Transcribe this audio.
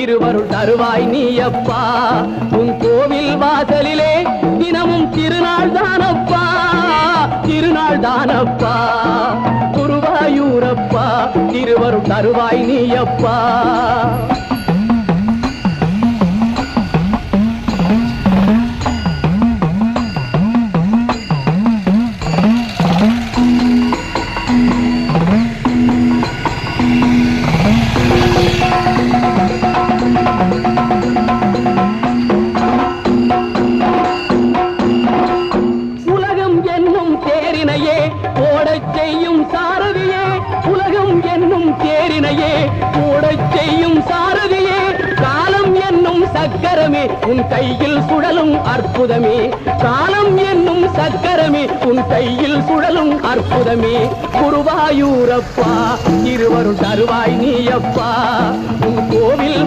இருவருள் தருவாய் நீயப்பா. உன் கோவில் வாசலிலே தினமும் திருநாள் தானப்பா, திருநாள் தானப்பா. குருவாயூரப்பா இருவருள் தருவாய் நீயப்பா. உலகம் என்னும் தேரினையே ஓடச் செய்யும் சாரதியே, உலகம் என்னும் தேரினையே ஓடச் செய்யும் சாரதியே. காலம் என்னும் சக்கரமே உன் கையில் சுழலும் அற்புதமே, காலம் என்னும் சக்கரமே உன் கையில் சுழலும் அற்புதமே. குருவாயூரப்பா இருவருள் தருவாய் நீயப்பா. உன் கோவில்